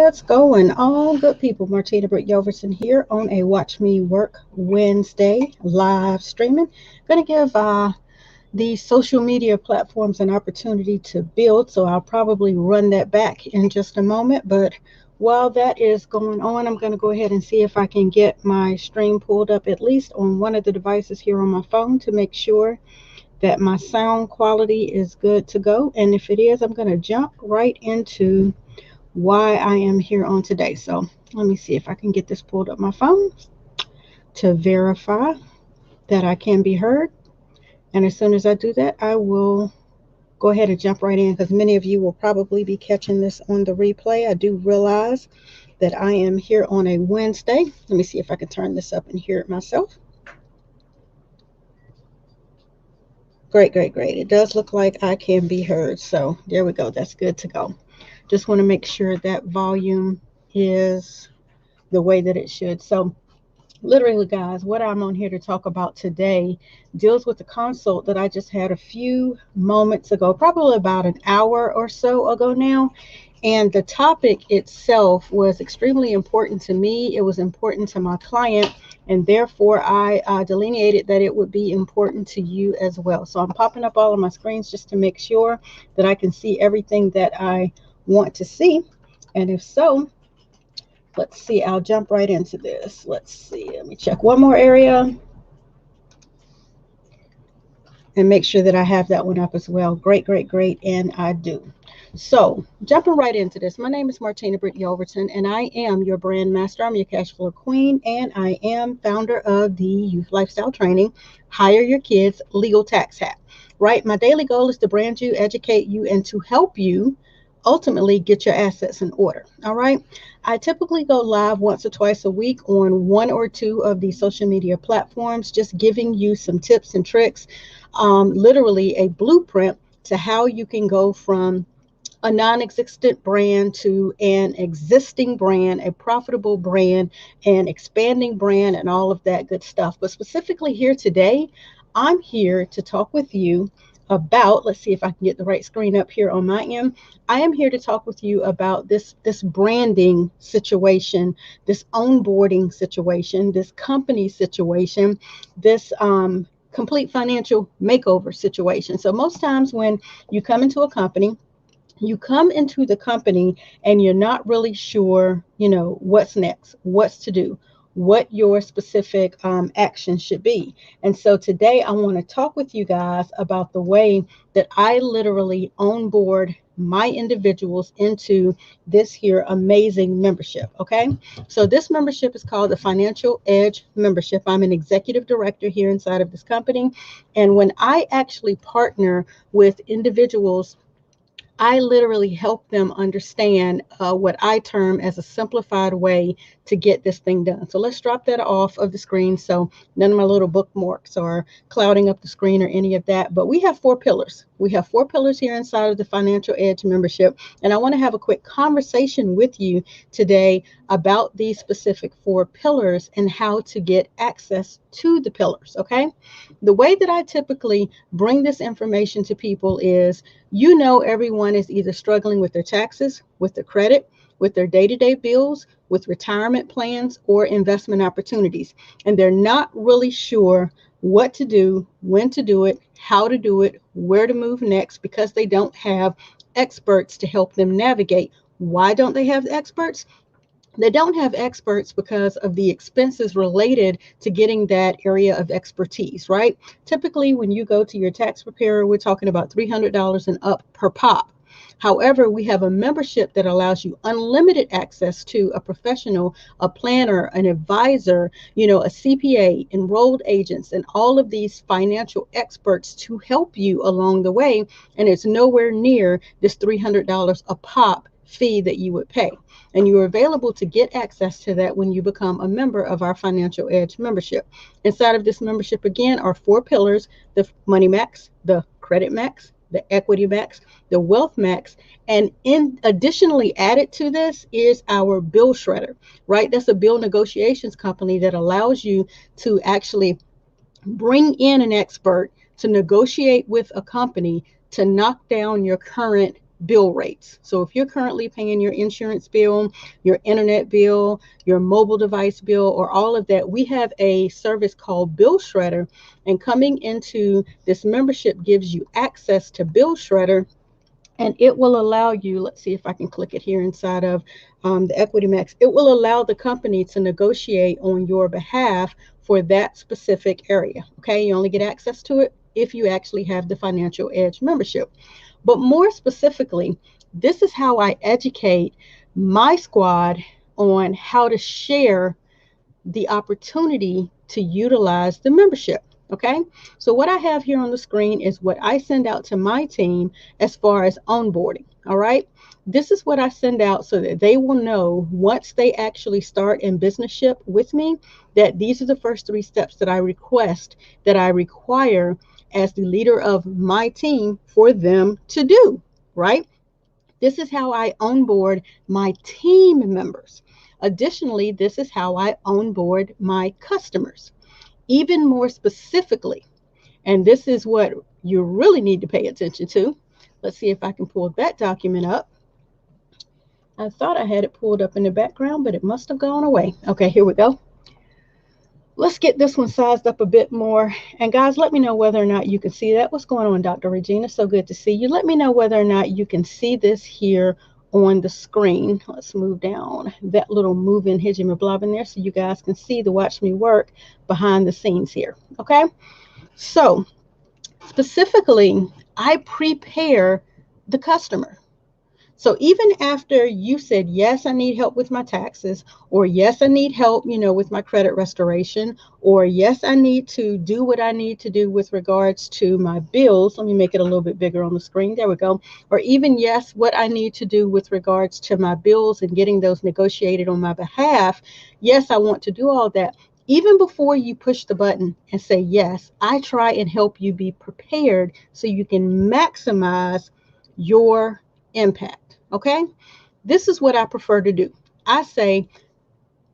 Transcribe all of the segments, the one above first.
What's going on, good people? Martina, Britt, Yelverton here on a Watch Me Work Wednesday live streaming. Going to give the social media platforms an opportunity to build, so I'll probably run that back in just a moment. But while that is going on, I'm going to go ahead and see if I can get my stream pulled up at least on one of the devices here on my phone to make sure that my sound quality is good to go. And if it is, I'm going to jump right into why I am here on today. So let me see if I can get this pulled up my phone to verify that I can be heard. And as soon as I do that, I will go ahead and jump right in, because many of you will probably be catching this on the replay. I do realize that I am here on a Wednesday. Let me see if I can turn this up and hear it myself. Great. It does look like I can be heard. So there we go. That's good to go. Just want to make sure that volume is the way that it should. So literally, guys, what I'm on here to talk about today deals with the consult that I just had a few moments ago, probably about an hour or so ago now. And the topic itself was extremely important to me. It was important to my client, and therefore I delineated that it would be important to you as well. So I'm popping up all of my screens just to make sure that I can see everything that I want to see. And if so, let's see, I'll jump right into this. Let's see, let me check one more area and make sure that I have that one up as well. Great, and I do. So jumping right into this, my name is Martina Britt Yelverton, and I am your brand master. I'm your cash flow queen, and I am founder of the youth lifestyle training, Hire Your Kids Legal Tax Hack. Right, my daily goal is to brand you, educate you, and to help you ultimately get your assets in order. All right. I typically go live once or twice a week on one or two of the social media platforms, just giving you some tips and tricks, literally a blueprint to how you can go from a non-existent brand to an existing brand, a profitable brand, an expanding brand, and all of that good stuff. But specifically here today, I'm here to talk with you about, let's see if I can get the right screen up here on my end. I am here to talk with you about this branding situation, this onboarding situation, this company situation, this complete financial makeover situation. So most times when you come into a company, you come into the company and you're not really sure, what's next, what's to do, what your specific action should be. And so today I want to talk with you guys about the way that I literally onboard my individuals into this here amazing membership. Okay. So this membership is called the Financial Edge Membership. I'm an executive director here inside of this company. And when I actually partner with individuals, I literally help them understand what I term as a simplified way to get this thing done. So let's drop that off of the screen so none of my little bookmarks are clouding up the screen or any of that. But we have 4 pillars. We have 4 pillars here inside of the Financial Edge membership. And I want to have a quick conversation with you today about these specific 4 pillars and how to get access to the pillars. Okay. The way that I typically bring this information to people is, everyone is either struggling with their taxes, with their credit, with their day-to-day bills, with retirement plans or investment opportunities. And they're not really sure what to do, when to do it, how to do it, where to move next, because they don't have experts to help them navigate. Why don't they have experts? They don't have experts because of the expenses related to getting that area of expertise, right? Typically, when you go to your tax preparer, we're talking about $300 and up per pop. However, we have a membership that allows you unlimited access to a professional, a planner, an advisor, a CPA, enrolled agents, and all of these financial experts to help you along the way. And it's nowhere near this $300 a pop fee that you would pay. And you are available to get access to that when you become a member of our Financial Edge membership. Inside of this membership, again, are 4 pillars: the Money Max, the Credit Max, the Equity Max, the Wealth Max, and additionally added to this is our Bill Shredder, right? That's a bill negotiations company that allows you to actually bring in an expert to negotiate with a company to knock down your current bill rates. So if you're currently paying your insurance bill, your internet bill, your mobile device bill, or all of that, we have a service called Bill Shredder. And coming into this membership gives you access to Bill Shredder, and it will allow you, let's see if I can click it here inside of the Equity Max. It will allow the company to negotiate on your behalf for that specific area. Okay, you only get access to it if you actually have the Financial Edge membership. But more specifically, this is how I educate my squad on how to share the opportunity to utilize the membership. Okay, so what I have here on the screen is what I send out to my team as far as onboarding. All right, this is what I send out so that they will know once they actually start in businessship with me that these are the first 3 steps that I request, that I require as the leader of my team for them to do. Right, this is how I onboard my team members. Additionally, this is how I onboard my customers. Even more specifically, and this is what you really need to pay attention to. Let's see if I can pull that document up. I thought I had it pulled up in the background, but it must have gone away. Okay, here we go. Let's get this one sized up a bit more. And guys, let me know whether or not you can see that. What's going on, Dr. Regina? So good to see you. Let me know whether or not you can see this here on the screen. Let's move down that little moving hidgem blob in there so you guys can see the watch me work behind the scenes here. Okay, so specifically, I prepare the customer. So even after you said, yes, I need help with my taxes, or yes, I need help, with my credit restoration, or yes, I need to do what I need to do with regards to my bills. Let me make it a little bit bigger on the screen. There we go. Or even, yes, what I need to do with regards to my bills and getting those negotiated on my behalf. Yes, I want to do all that. Even before you push the button and say yes, I try and help you be prepared so you can maximize your impact. Okay, this is what I prefer to do. I say,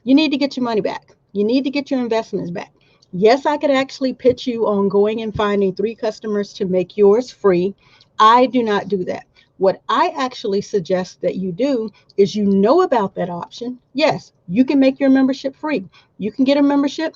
you need to get your money back. You need to get your investments back. Yes, I could actually pitch you on going and finding 3 customers to make yours free. I do not do that. What I actually suggest that you do is about that option. Yes, you can make your membership free. You can get a membership.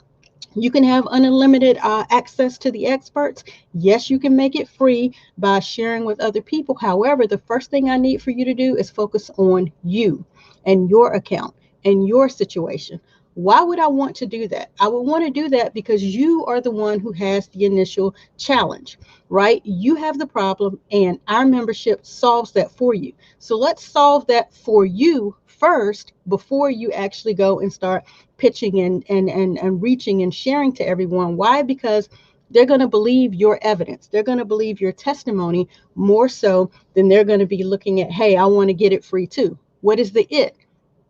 You can have unlimited access to the experts. Yes, you can make it free by sharing with other people. However, the first thing I need for you to do is focus on you and your account and your situation. Why would I want to do that? I would want to do that because you are the one who has the initial challenge, right? You have the problem and our membership solves that for you. So let's solve that for you first before you actually go and start pitching and reaching and sharing to everyone. Why? Because they're going to believe your evidence. They're going to believe your testimony more so than they're going to be looking at, hey, I want to get it free too. What is the it?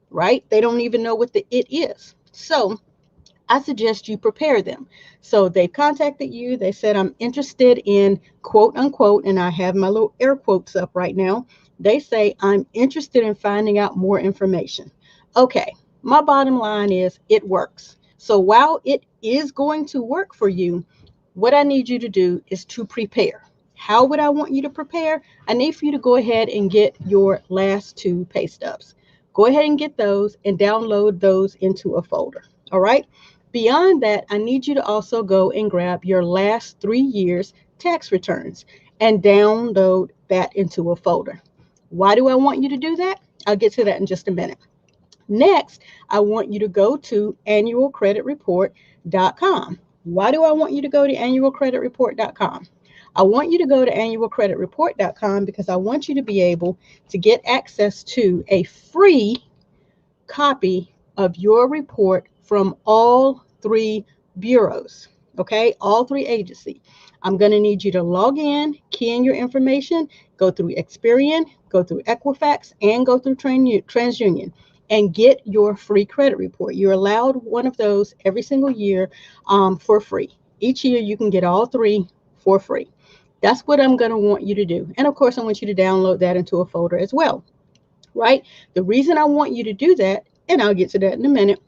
Right? They don't even know what the it is. So I suggest you prepare them. So they contacted you. They said, I'm interested in quote unquote, and I have my little air quotes up right now. They say, I'm interested in finding out more information. Okay, my bottom line is it works. So while it is going to work for you, what I need you to do is to prepare. How would I want you to prepare? I need for you to go ahead and get your last 2 pay stubs. Go ahead and get those and download those into a folder. All right. Beyond that, I need you to also go and grab your last 3 years tax returns and download that into a folder. Why do I want you to do that? I'll get to that in just a minute. Next, I want you to go to annualcreditreport.com. Why do I want you to go to annualcreditreport.com? I want you to go to annualcreditreport.com because I want you to be able to get access to a free copy of your report from all 3 bureaus, okay? All 3 agencies. I'm going to need you to log in, key in your information, go through Experian, go through Equifax, and go through TransUnion and get your free credit report. You're allowed one of those every single year for free. Each year you can get all 3 for free. That's what I'm going to want you to do. And of course, I want you to download that into a folder as well. Right? The reason I want you to do that, and I'll get to that in a minute,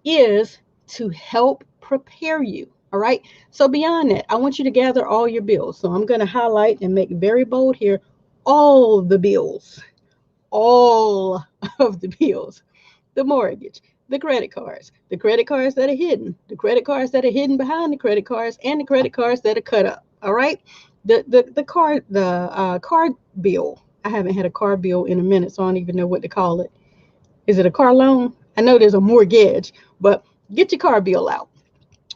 is to help prepare you. All right. So beyond that, I want you to gather all your bills. So I'm going to highlight and make very bold here all the bills, all of the bills, the mortgage, the credit cards that are hidden, the credit cards that are hidden behind the credit cards, and the credit cards that are cut up. All right. The card bill. I haven't had a car bill in a minute, so I don't even know what to call it. Is it a car loan? I know there's a mortgage, but get your car bill out.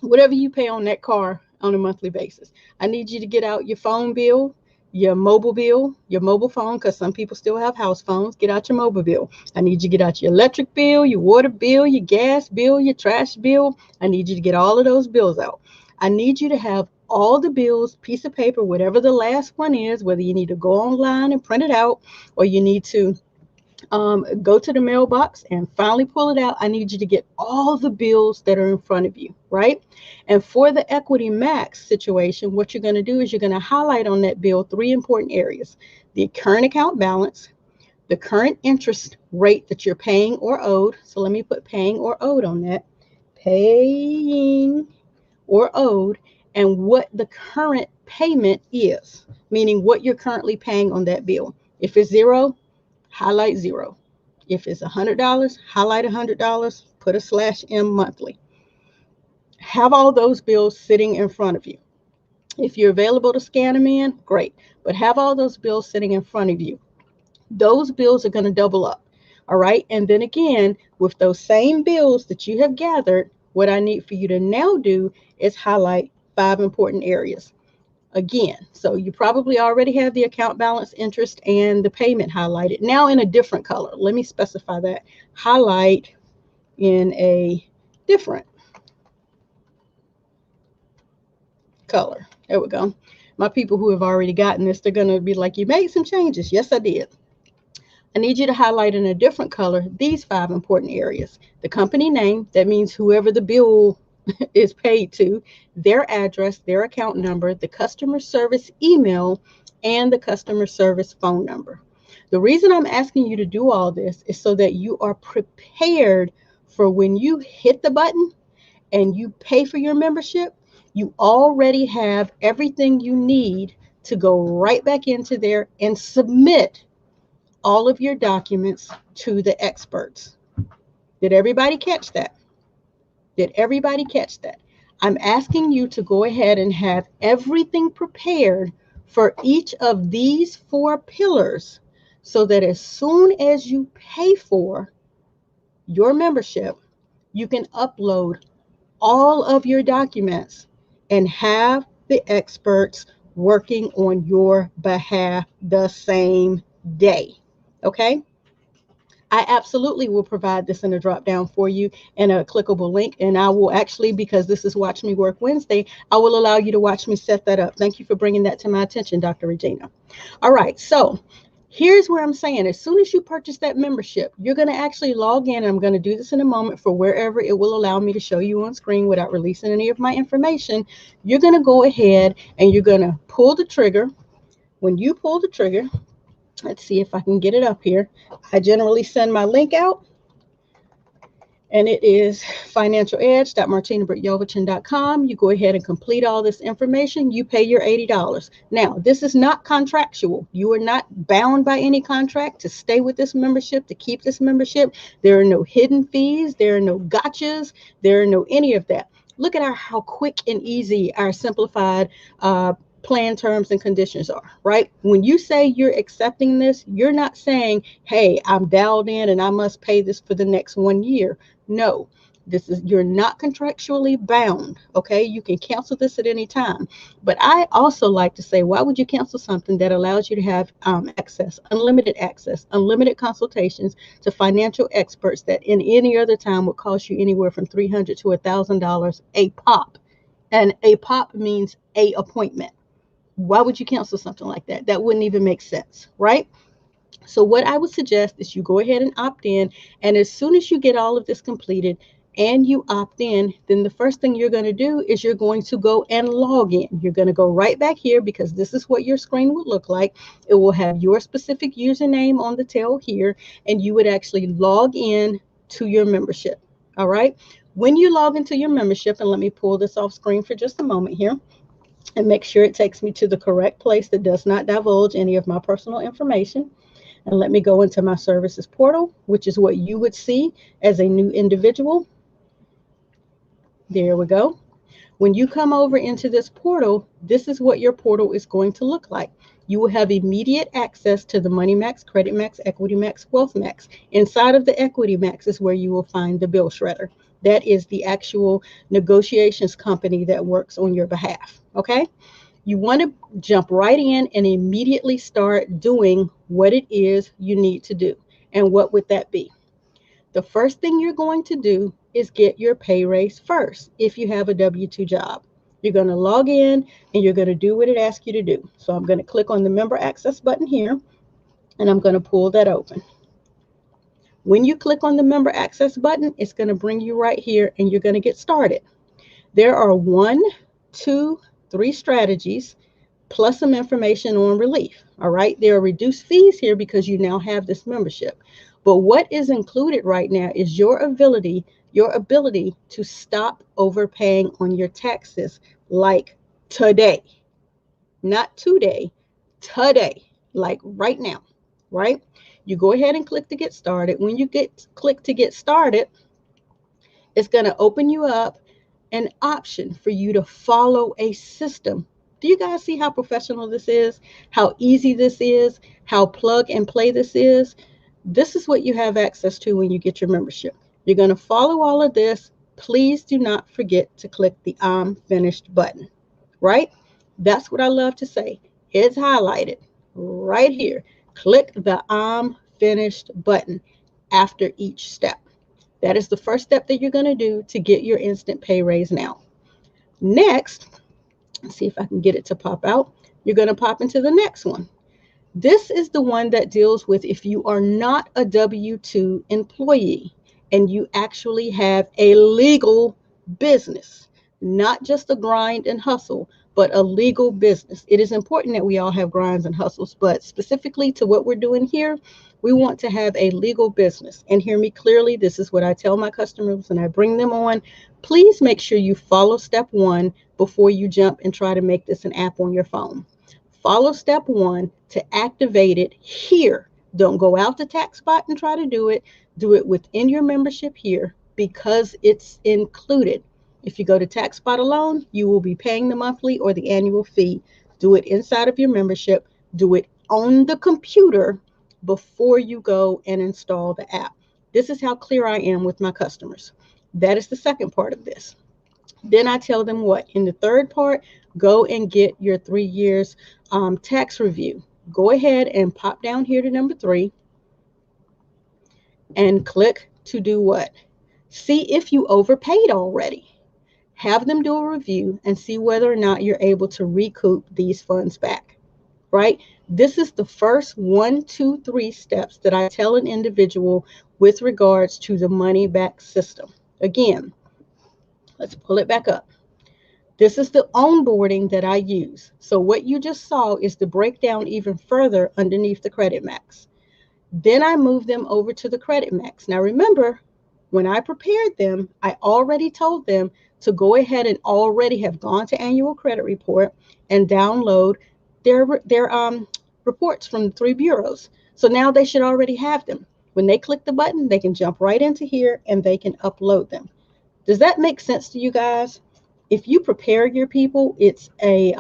Whatever you pay on that car on a monthly basis. I need you to get out your phone bill, your mobile phone, because some people still have house phones. Get out your mobile bill. I need you to get out your electric bill, your water bill, your gas bill, your trash bill. I need you to get all of those bills out. I need you to have all the bills, piece of paper, whatever the last one is, whether you need to go online and print it out or you need to go to the mailbox and finally pull it out. I need you to get all the bills that are in front of you, right? And for the Equity Max situation, what you're going to do is you're going to highlight on that bill three important areas: the current account balance, the current interest rate that you're paying or owed. So let me put paying or owed on that. Paying or owed, and what the current payment is, meaning what you're currently paying on that bill. If it's zero, highlight zero. If it's $100, highlight $100, put a /M monthly. Have all those bills sitting in front of you. If you're available to scan them in, great. But have all those bills sitting in front of you. Those bills are going to double up. All right. And then again, with those same bills that you have gathered, what I need for you to now do is highlight 5 important areas. Again, so you probably already have the account balance, interest, and the payment highlighted. Now in a different color. Let me specify that. Highlight in a different color. There we go. My people who have already gotten this, they're going to be like, you made some changes. Yes, I did. I need you to highlight in a different color these 5 important areas. The company name, that means whoever the bill is paid to, their address, their account number, the customer service email, and the customer service phone number. The reason I'm asking you to do all this is so that you are prepared for when you hit the button and you pay for your membership, you already have everything you need to go right back into there and submit all of your documents to the experts. Did everybody catch that? Did everybody catch that? I'm asking you to go ahead and have everything prepared for each of these 4 pillars so that as soon as you pay for your membership, you can upload all of your documents and have the experts working on your behalf the same day. Okay? I absolutely will provide this in a drop down for you and a clickable link. And I will actually, because this is Watch Me Work Wednesday, I will allow you to watch me set that up. Thank you for bringing that to my attention, Dr. Regina. All right. So here's where I'm saying, as soon as you purchase that membership, you're going to actually log in. And I'm going to do this in a moment for wherever it will allow me to show you on screen without releasing any of my information. You're going to go ahead and you're going to pull the trigger. When you pull the trigger, let's see if I can get it up here. I generally send my link out, and it is financialedge.martinabrityelverton.com. You go ahead and complete all this information. You pay your $80. Now, this is not contractual. You are not bound by any contract to stay with this membership, to keep this membership. There are no hidden fees. There are no gotchas. There are no any of that. Look at how quick and easy our simplified plan terms and conditions are, right? When you say you're accepting this, you're not saying, hey, I'm dialed in and I must pay this for the next 1 year. No, you're not contractually bound. Okay, you can cancel this at any time. But I also like to say, why would you cancel something that allows you to have access, unlimited consultations to financial experts that in any other time would cost you anywhere from $300 to $1,000 a pop? And a pop means a appointment. Why would you cancel something like that? That wouldn't even make sense, right? So what I would suggest is you go ahead and opt in. And as soon as you get all of this completed and you opt in, then the first thing you're going to do is you're going to go and log in. You're going to go right back here because this is what your screen would look like. It will have your specific username on the tail here, and you would actually log in to your membership. All right. When you log into your membership, and let me pull this off screen for just a moment here. and make sure it takes me to the correct place that does not divulge any of my personal information. And let me go into my services portal, which is what you would see as a new individual. There we go. When you come over into this portal, this is what your portal is going to look like. You will have immediate access to the Money Max, Credit Max, Equity Max, Wealth Max. Inside of the Equity Max is where you will find the bill shredder. That is the actual negotiations company that works on your behalf. Okay? You want to jump right in and immediately start doing what it is you need to do. And what would that be? The first thing you're going to do is get your pay raise first if you have a W-2 job. You're going to log in and you're going to do what it asks you to do. So I'm going to click on the member access button here and I'm going to pull that open. When you click on the member access button, it's going to bring you right here and you're going to get started. There are 1, 2, 3 strategies plus some information on relief. All right. There are reduced fees here because you now have this membership. But what is included right now is your ability to stop overpaying on your taxes like today. Not today, today, like right now, right? You go ahead and click to get started. When you click to get started, it's going to open you up an option for you to follow a system. Do you guys see how professional this is? How easy this is? How plug and play this is? This is what you have access to when you get your membership. You're going to follow all of this. Please do not forget to click the I'm finished button, right? That's what I love to say. It's highlighted right here. Click the I'm finished button after each step. That is the first step that you're going to do to get your instant pay raise now. Next, let's see if I can get it to pop out. You're going to pop into the next one. This is the one that deals with if you are not a W-2 employee and you actually have a legal business, not just a grind and hustle, but a legal business. It is important that we all have grinds and hustles, but specifically to what we're doing here, we want to have a legal business. And hear me clearly, this is what I tell my customers when I bring them on. Please make sure you follow step 1 before you jump and try to make this an app on your phone. Follow step 1 to activate it here. Don't go out the tax spot and try to do it. Do it within your membership here because it's included. If you go to tax spot alone, you will be paying the monthly or the annual fee. Do it inside of your membership. Do it on the computer before you go and install the app. This is how clear I am with my customers. That is the second part of this. Then I tell them what? In the third part, go and get your 3 years tax review. Go ahead and pop down here to number 3 and click to do what? See if you overpaid already. Have them do a review and see whether or not you're able to recoup these funds back, right? This is the first 1, 2, 3 steps that I tell an individual with regards to the money back system. Again, let's pull it back up. This is the onboarding that I use. So what you just saw is the breakdown even further underneath the Credit Max. Then I move them over to the Credit Max. Now remember, when I prepared them, I already told them to go ahead and already have gone to Annual Credit Report and download their reports from the 3 bureaus. So now they should already have them. When they click the button, they can jump right into here and they can upload them. Does that make sense to you guys? If you prepare your people, it's a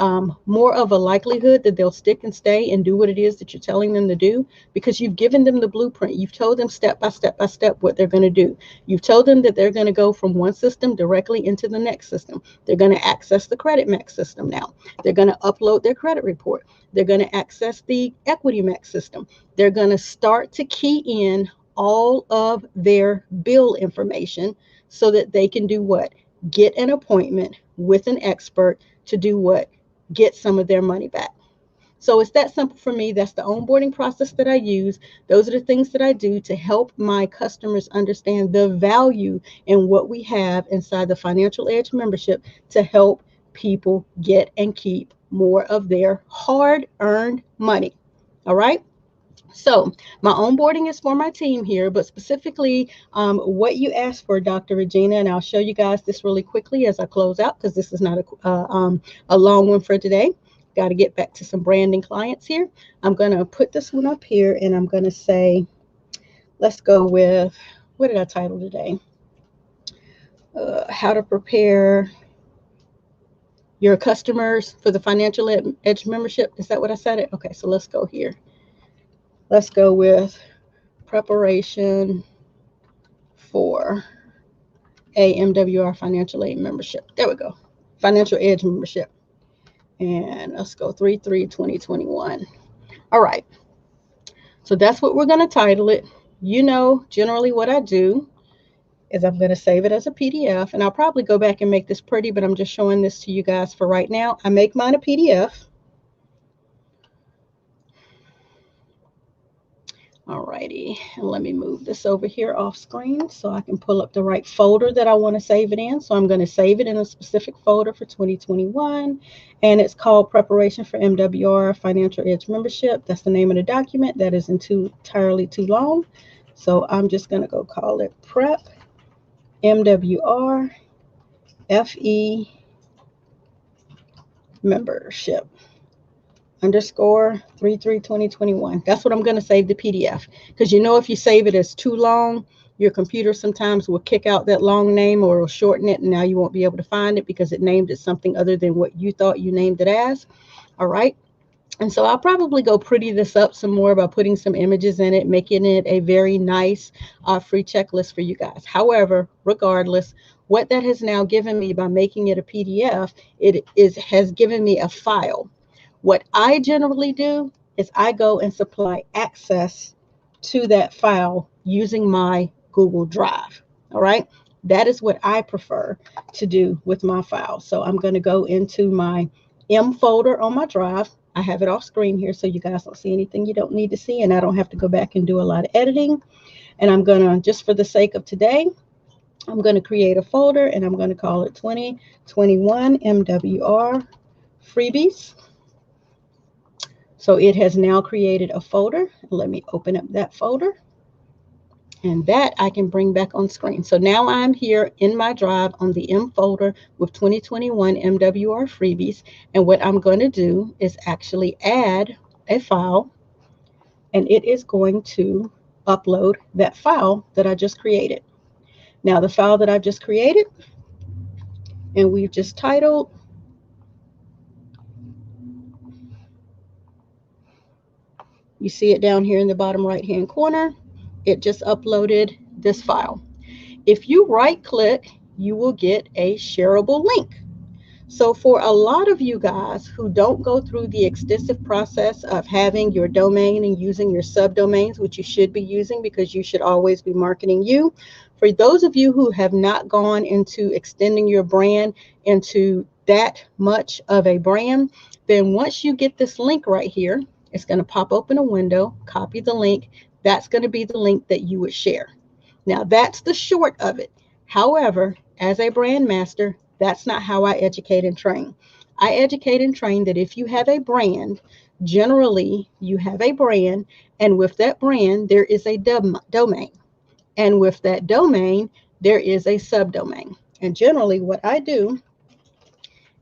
more of a likelihood that they'll stick and stay and do what it is that you're telling them to do because you've given them the blueprint. You've told them step by step by step what they're going to do. You've told them that they're going to go from one system directly into the next system. They're going to access the Credit Max system now. They're going to upload their credit report. They're going to access the Equity Max system. They're going to start to key in all of their bill information so that they can do what? Get an appointment with an expert to do what? Get some of their money back. So it's that simple for me. That's the onboarding process that I use. Those are the things that I do to help my customers understand the value in what we have inside the Financial Edge membership to help people get and keep more of their hard-earned money. All right? So my onboarding is for my team here, but specifically what you asked for, Dr. Regina, and I'll show you guys this really quickly as I close out because this is not a long one for today. Got to get back to some branding clients here. I'm going to put this one up here and I'm going to say, let's go with, what did I title today? How to prepare your customers for the Financial Edge membership. Is that what I said? Okay, so let's go here. Let's go with preparation for a MWR Financial Aid membership. There we go. Financial Edge membership. And let's go 3/3/2021. All right. So that's what we're going to title it. You know, generally what I do is I'm going to save it as a PDF, and I'll probably go back and make this pretty, but I'm just showing this to you guys for right now. I make mine a PDF. Alrighty, and let me move this over here off screen so I can pull up the right folder that I want to save it in. So I'm going to save it in a specific folder for 2021, and it's called Preparation for MWR Financial Edge Membership. That's the name of the document. That isn't entirely too long. So I'm just going to go call it Prep MWR FE Membership _ 3/3/2021. That's what I'm going to save the PDF, because you know if you save it as too long, your computer sometimes will kick out that long name or will shorten it, and now you won't be able to find it because it named it something other than what you thought you named it as. All right. And so I'll probably go pretty this up some more by putting some images in it, making it a very nice free checklist for you guys. However, regardless, what that has now given me by making it a PDF, has given me a file. What I generally do is I go and supply access to that file using my Google Drive. All right. That is what I prefer to do with my file. So I'm going to go into my M folder on my drive. I have it off screen here so you guys don't see anything you don't need to see, and I don't have to go back and do a lot of editing. And I'm going to, just for the sake of today, I'm going to create a folder and I'm going to call it 2021 MWR freebies. So it has now created a folder. Let me open up that folder. And that I can bring back on screen. So now I'm here in my drive on the M folder with 2021 MWR freebies. And what I'm going to do is actually add a file, and it is going to upload that file that I just created. Now the file that I've just created, and we've just titled You see it down here in the bottom right hand corner. It just uploaded this file. If you right click, you will get a shareable link. So for a lot of you guys who don't go through the extensive process of having your domain and using your subdomains, which you should be using because you should always be marketing you, for those of you who have not gone into extending your brand into that much of a brand, then once you get this link right here, it's going to pop open a window, copy the link. That's going to be the link that you would share. Now that's the short of it. However, as a brand master, that's not how I educate and train. I educate and train that if you have a brand, generally you have a brand, and with that brand, there is a domain. And with that domain, there is a subdomain. And generally what I do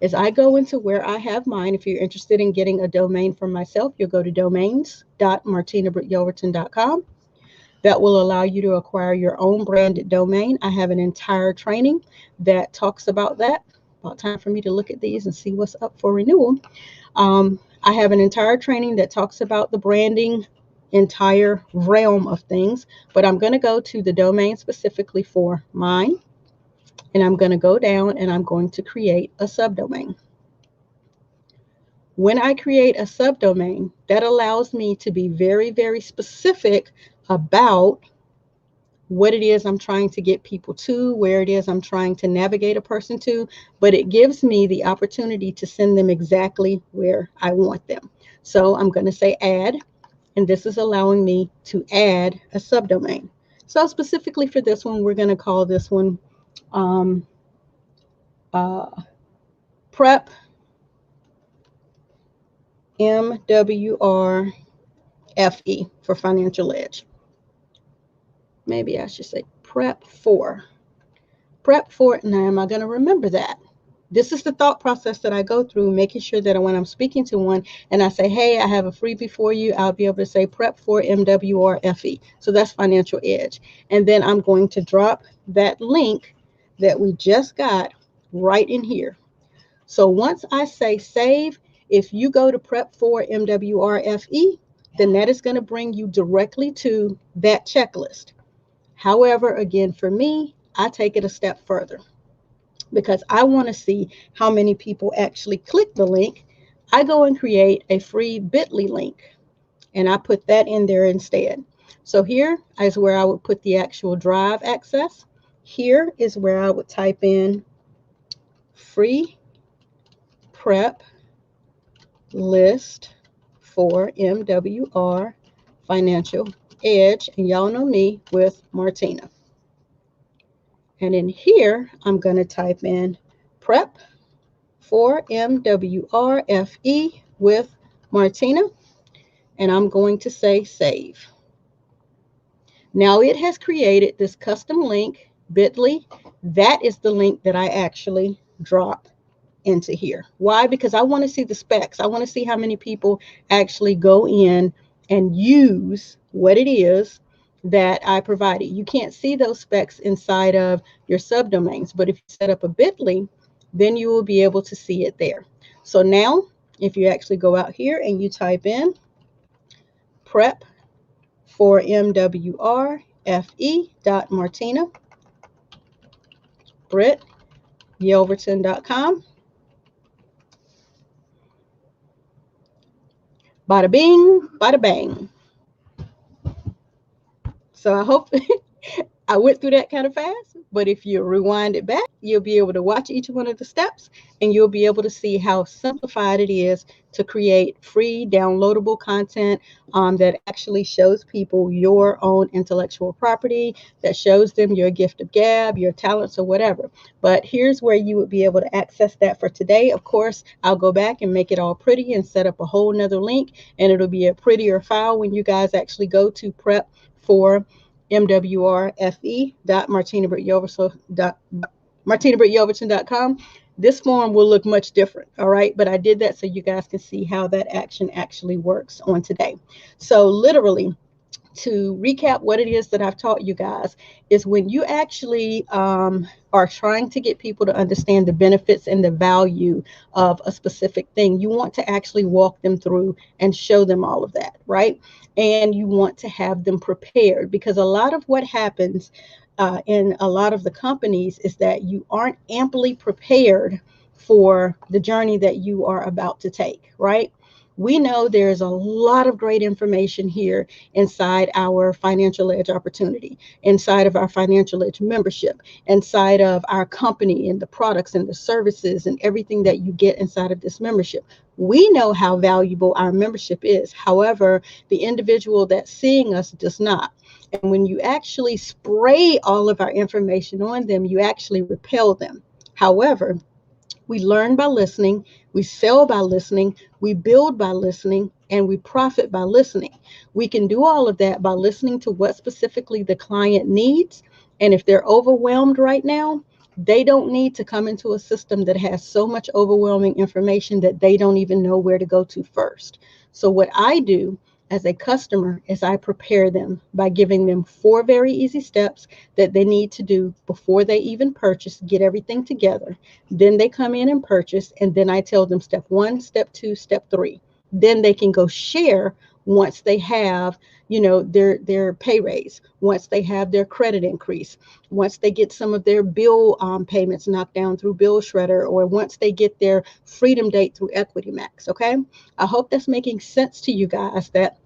is I go into where I have mine. If you're interested in getting a domain for myself, you'll go to domains.martinabrityelverton.com. That will allow you to acquire your own branded domain. I have an entire training that talks about that. About time for me to look at these and see what's up for renewal. I have an entire training that talks about the branding entire realm of things, but I'm going to go to the domain specifically for mine, and I'm going to go down and I'm going to create a subdomain. When I create a subdomain, that allows me to be very, very specific about what it is I'm trying to get people to, where it is I'm trying to navigate a person to, but it gives me the opportunity to send them exactly where I want them. So I'm going to say add, and this is allowing me to add a subdomain. So specifically for this one, we're going to call this one Prep MWR FE for Financial Edge. Maybe I should say prep for. Prep for. Now, am I going to remember that? This is the thought process that I go through, making sure that when I'm speaking to one and I say, hey, I have a freebie for you, I'll be able to say prep for MWRFE. So that's Financial Edge. And then I'm going to drop that link that we just got right in here. So once I say save, if you go to prep for MWRFE, then that is going to bring you directly to that checklist. However, again, for me, I take it a step further because I want to see how many people actually click the link. I go and create a free bit.ly link and I put that in there instead. So here is where I would put the actual drive access. Here is where I would type in free prep list for MWR Financial Edge, and y'all know me with Martina. And in here, I'm going to type in prep for MWRFE with Martina, and I'm going to say save. Now it has created this custom link, bit.ly. That is the link that I actually drop into here. Why? Because I want to see the specs. I want to see how many people actually go in and use what it is that I provided. You can't see those specs inside of your subdomains, but if you set up a bit.ly, then you will be able to see it there. So now, if you actually go out here and you type in prep for MWRFE.Martina, Britt, Yelverton.com. Bada bing, bada bang. So I hope I went through that kind of fast, but if you rewind it back, you'll be able to watch each one of the steps and you'll be able to see how simplified it is to create free downloadable content that actually shows people your own intellectual property, that shows them your gift of gab, your talents, or whatever. But here's where you would be able to access that for today. Of course, I'll go back and make it all pretty and set up a whole nother link, and it'll be a prettier file when you guys actually go to prep for MWRFE.MartinaBrittYelverton.com. This form will look much different, all right? But I did that so you guys can see how that action actually works on today. So literally, to recap what it is that I've taught you guys, is when you actually are trying to get people to understand the benefits and the value of a specific thing, you want to actually walk them through and show them all of that, right? And you want to have them prepared, because a lot of what happens in a lot of the companies is that you aren't amply prepared for the journey that you are about to take, right? We know there's a lot of great information here inside our Financial Edge opportunity, inside of our Financial Edge membership, inside of our company and the products and the services and everything that you get inside of this membership. We know how valuable our membership is. However, the individual that's seeing us does not. And when you actually spray all of our information on them, you actually repel them. However, we learn by listening, we sell by listening, we build by listening, and we profit by listening. We can do all of that by listening to what specifically the client needs. And if they're overwhelmed right now, they don't need to come into a system that has so much overwhelming information that they don't even know where to go to first. So what I do as a customer is I prepare them by giving them 4 very easy steps that they need to do before they even purchase, get everything together. Then they come in and purchase, and then I tell them step 1, step 2, step 3. Then they can go share once they have, their pay raise, once they have their credit increase, once they get some of their bill payments knocked down through Bill Shredder, or once they get their freedom date through Equity Max. Okay, I hope that's making sense to you guys, that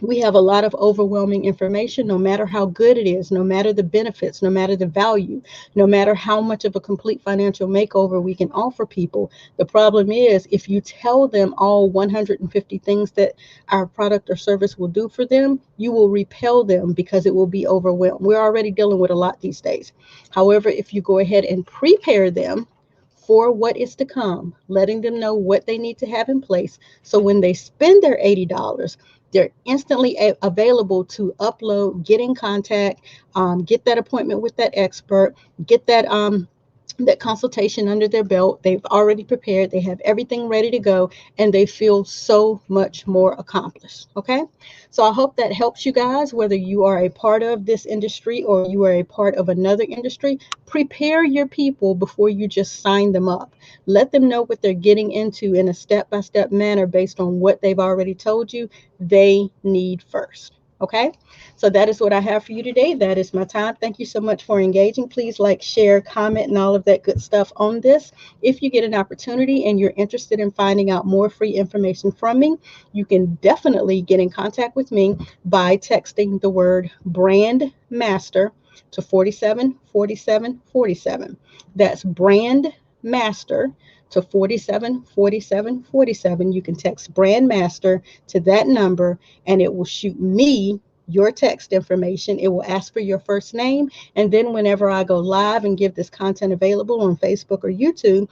we have a lot of overwhelming information, no matter how good it is, no matter the benefits, no matter the value, no matter how much of a complete financial makeover we can offer people. The problem is, if you tell them all 150 things that our product or service will do for them, you will repel them because it will be overwhelmed. We're already dealing with a lot these days. However, if you go ahead and prepare them for what is to come, letting them know what they need to have in place, so when they spend their $80, They're instantly available to upload, get in contact, get that appointment with that expert, get that consultation under their belt. They've already prepared, they have everything ready to go, and they feel so much more accomplished. Okay, so I hope that helps you guys, whether you are a part of this industry or you are a part of another industry. Prepare your people before you just sign them up. Let them know what they're getting into in a step-by-step manner based on what they've already told you they need first. Okay, so that is what I have for you today. That is my time. Thank you so much for engaging. Please like, share, comment, and all of that good stuff on this. If you get an opportunity and you're interested in finding out more free information from me, you can definitely get in contact with me by texting the word brand master to 474747. That's brand master to 474747. You can text brand master to that number, and it will shoot me your text information. It will ask for your first name. And then whenever I go live and give this content available on Facebook or YouTube,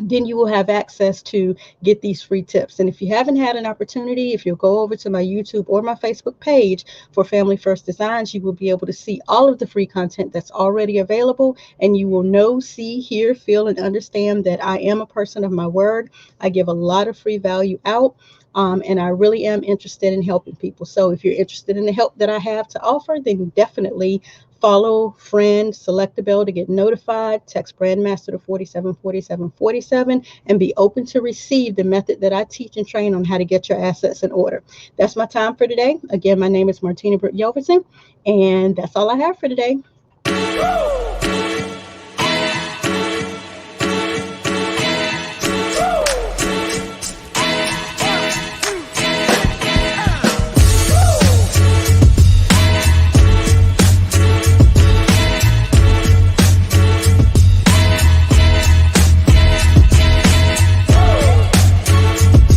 then you will have access to get these free tips. And if you haven't had an opportunity, if you'll go over to my YouTube or my Facebook page for Family First Designs, you will be able to see all of the free content that's already available. And you will know, see, hear, feel, and understand that I am a person of my word. I give a lot of free value out. And I really am interested in helping people. So if you're interested in the help that I have to offer, then definitely follow, friend, select the bell to get notified, text BrandMaster to 474747, and be open to receive the method that I teach and train on how to get your assets in order. That's my time for today. Again, my name is Martina Britt Yelverton, and that's all I have for today.